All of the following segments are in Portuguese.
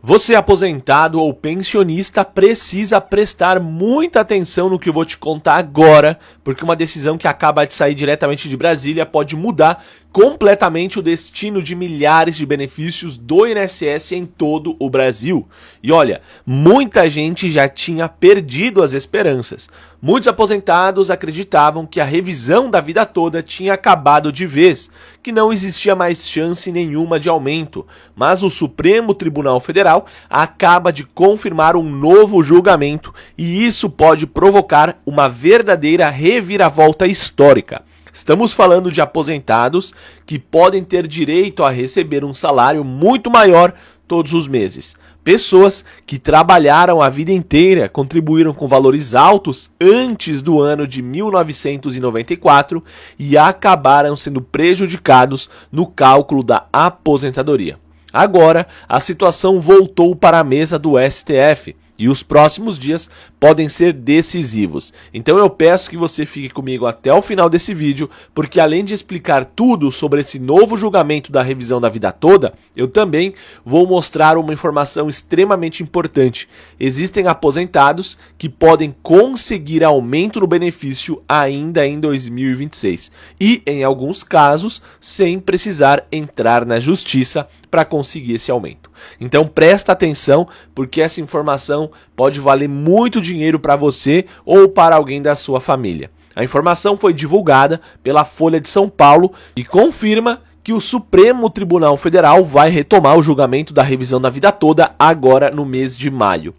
Você aposentado ou pensionista precisa prestar muita atenção no que eu vou te contar agora, porque uma decisão que acaba de sair diretamente de Brasília pode mudar completamente o destino de milhares de benefícios do INSS em todo o Brasil. E olha, muita gente já tinha perdido as esperanças. Muitos aposentados acreditavam que a revisão da vida toda tinha acabado de vez, que não existia mais chance nenhuma de aumento, mas o Supremo Tribunal Federal acaba de confirmar um novo julgamento e isso pode provocar uma verdadeira reviravolta histórica. Estamos falando de aposentados que podem ter direito a receber um salário muito maior todos os meses. Pessoas que trabalharam a vida inteira, contribuíram com valores altos antes do ano de 1994 e acabaram sendo prejudicados no cálculo da aposentadoria. Agora, a situação voltou para a mesa do STF. E os próximos dias podem ser decisivos. Então eu peço que você fique comigo até o final desse vídeo, porque além de explicar tudo sobre esse novo julgamento da revisão da vida toda, eu também vou mostrar uma informação extremamente importante. Existem aposentados que podem conseguir aumento no benefício ainda em 2026. E, em alguns casos, sem precisar entrar na justiça para conseguir esse aumento. Então presta atenção, porque essa informação pode valer muito dinheiro para você ou para alguém da sua família. A informação foi divulgada pela Folha de São Paulo e confirma que o Supremo Tribunal Federal vai retomar o julgamento da revisão da vida toda agora no mês de maio.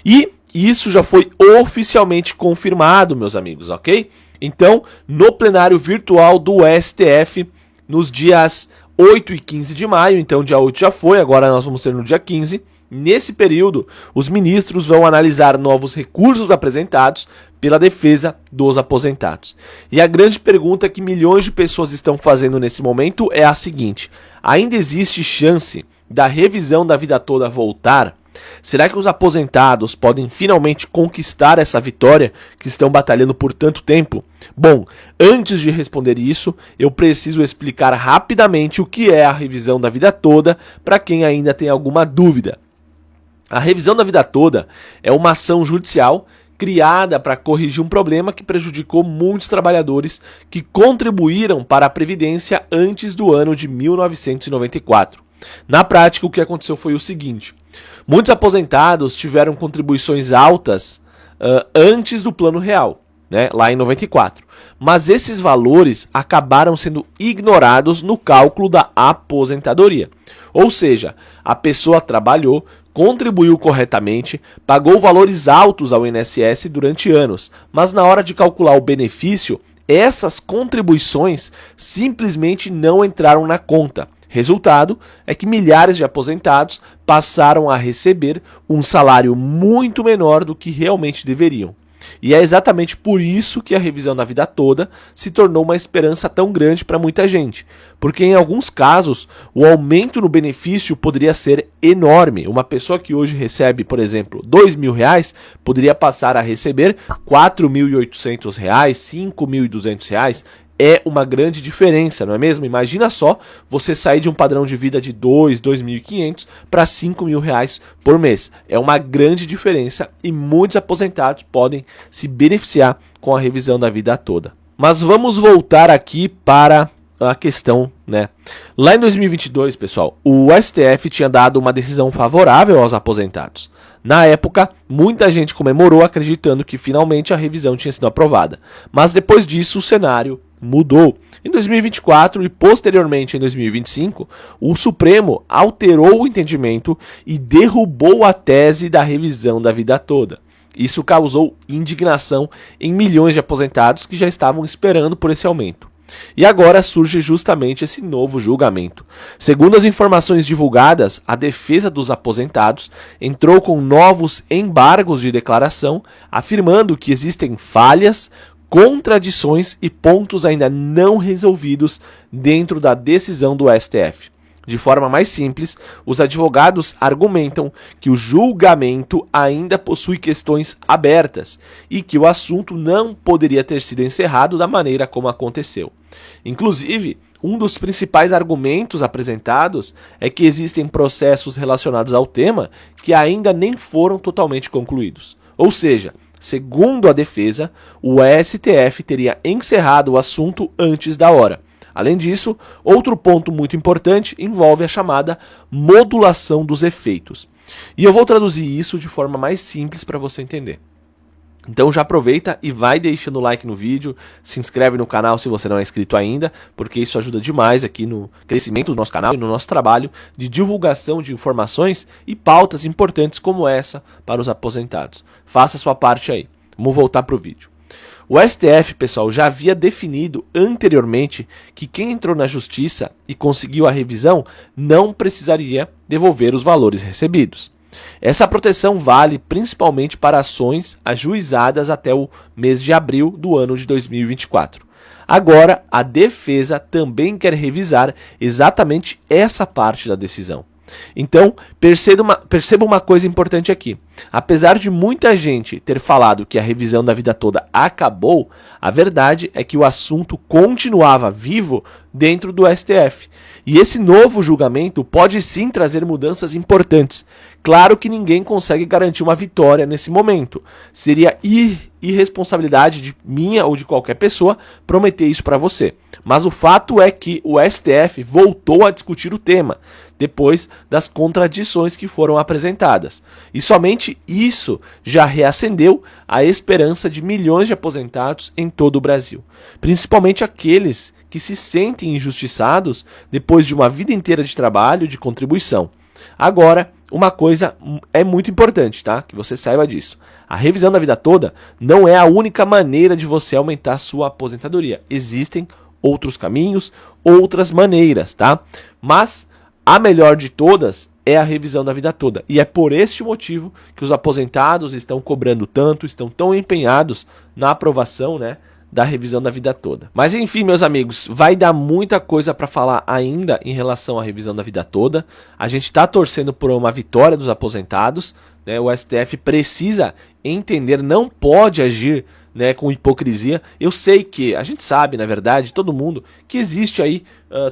E isso já foi oficialmente confirmado, meus amigos, ok? Então, no plenário virtual do STF, nos dias 8 e 15 de maio, então dia 8 já foi, agora nós vamos ter no dia 15. Nesse período, os ministros vão analisar novos recursos apresentados pela defesa dos aposentados. E a grande pergunta que milhões de pessoas estão fazendo nesse momento é a seguinte: ainda existe chance da revisão da vida toda voltar? Será que os aposentados podem finalmente conquistar essa vitória que estão batalhando por tanto tempo? Bom, antes de responder isso, eu preciso explicar rapidamente o que é a revisão da vida toda para quem ainda tem alguma dúvida. A revisão da vida toda é uma ação judicial criada para corrigir um problema que prejudicou muitos trabalhadores que contribuíram para a Previdência antes do ano de 1994. Na prática, o que aconteceu foi o seguinte: muitos aposentados tiveram contribuições altas antes do Plano Real, né, lá em 94. Mas esses valores acabaram sendo ignorados no cálculo da aposentadoria. Ou seja, a pessoa trabalhou, contribuiu corretamente, pagou valores altos ao INSS durante anos, mas na hora de calcular o benefício, essas contribuições simplesmente não entraram na conta. Resultado é que milhares de aposentados passaram a receber um salário muito menor do que realmente deveriam. E é exatamente por isso que a revisão da vida toda se tornou uma esperança tão grande para muita gente. Porque em alguns casos, o aumento no benefício poderia ser enorme. Uma pessoa que hoje recebe, por exemplo, R$2.000, poderia passar a receber R$4.800, R$5.200. É uma grande diferença, não é mesmo? Imagina só você sair de um padrão de vida de R$2.500 para R$5.000 por mês. É uma grande diferença e muitos aposentados podem se beneficiar com a revisão da vida toda. Mas vamos voltar aqui para a questão, né? Lá em 2022, pessoal, o STF tinha dado uma decisão favorável aos aposentados. Na época, muita gente comemorou acreditando que finalmente a revisão tinha sido aprovada. Mas depois disso, o cenário mudou. Em 2024 e posteriormente em 2025, o Supremo alterou o entendimento e derrubou a tese da revisão da vida toda. Isso causou indignação em milhões de aposentados que já estavam esperando por esse aumento. E agora surge justamente esse novo julgamento. Segundo as informações divulgadas, a defesa dos aposentados entrou com novos embargos de declaração, afirmando que existem falhas, contradições e pontos ainda não resolvidos dentro da decisão do STF. De forma mais simples, os advogados argumentam que o julgamento ainda possui questões abertas e que o assunto não poderia ter sido encerrado da maneira como aconteceu. Inclusive, um dos principais argumentos apresentados é que existem processos relacionados ao tema que ainda nem foram totalmente concluídos. Ou seja, segundo a defesa, o STF teria encerrado o assunto antes da hora. Além disso, outro ponto muito importante envolve a chamada modulação dos efeitos. E eu vou traduzir isso de forma mais simples para você entender. Então já aproveita e vai deixando o like no vídeo, se inscreve no canal se você não é inscrito ainda, porque isso ajuda demais aqui no crescimento do nosso canal e no nosso trabalho de divulgação de informações e pautas importantes como essa para os aposentados. Faça a sua parte aí. Vamos voltar para o vídeo. O STF, pessoal, já havia definido anteriormente que quem entrou na justiça e conseguiu a revisão não precisaria devolver os valores recebidos. Essa proteção vale principalmente para ações ajuizadas até o mês de abril do ano de 2024. Agora, a defesa também quer revisar exatamente essa parte da decisão. Então, perceba uma coisa importante aqui. Apesar de muita gente ter falado que a revisão da vida toda acabou, a verdade é que o assunto continuava vivo dentro do STF. E esse novo julgamento pode sim trazer mudanças importantes. Claro que ninguém consegue garantir uma vitória nesse momento. Seria irresponsabilidade de minha ou de qualquer pessoa prometer isso para você. Mas o fato é que o STF voltou a discutir o tema, depois das contradições que foram apresentadas. E somente isso já reacendeu a esperança de milhões de aposentados em todo o Brasil. Principalmente aqueles que se sentem injustiçados depois de uma vida inteira de trabalho e de contribuição. Agora, uma coisa é muito importante, tá? Que você saiba disso. A revisão da vida toda não é a única maneira de você aumentar a sua aposentadoria. Existem outros caminhos, outras maneiras, tá? Mas a melhor de todas é a revisão da vida toda. E é por este motivo que os aposentados estão cobrando tanto, estão tão empenhados na aprovação, né, da revisão da vida toda. Mas enfim, meus amigos, vai dar muita coisa para falar ainda em relação à revisão da vida toda. A gente está torcendo por uma vitória dos aposentados, né? O STF precisa entender, não pode agir, né, com hipocrisia. Eu sei que, a gente sabe, na verdade, todo mundo, que existe aí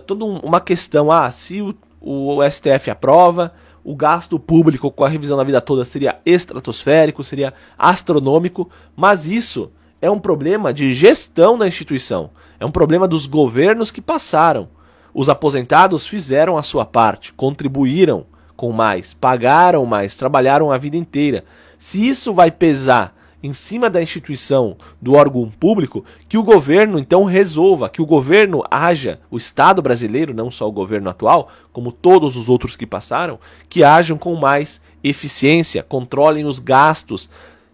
toda uma questão, se o STF aprova, o gasto público com a revisão da vida toda seria estratosférico, seria astronômico, mas isso é um problema de gestão da instituição, é um problema dos governos que passaram. Os aposentados fizeram a sua parte, contribuíram com mais, pagaram mais, trabalharam a vida inteira. Se isso vai pesar em cima da instituição, do órgão público, que o governo então resolva, que o governo haja, o Estado brasileiro, não só o governo atual, como todos os outros que passaram, que hajam com mais eficiência, controlem os gastos,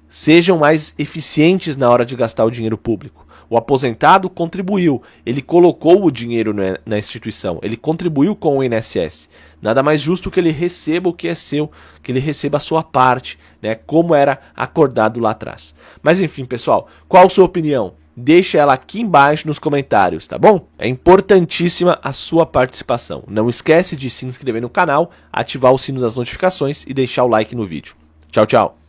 sejam mais eficientes na hora de gastar o dinheiro público. O aposentado contribuiu, ele colocou o dinheiro na instituição, ele contribuiu com o INSS. Nada mais justo que ele receba o que é seu, que ele receba a sua parte, né, como era acordado lá atrás. Mas enfim, pessoal, qual a sua opinião? Deixa ela aqui embaixo nos comentários, tá bom? É importantíssima a sua participação. Não esquece de se inscrever no canal, ativar o sino das notificações e deixar o like no vídeo. Tchau, tchau!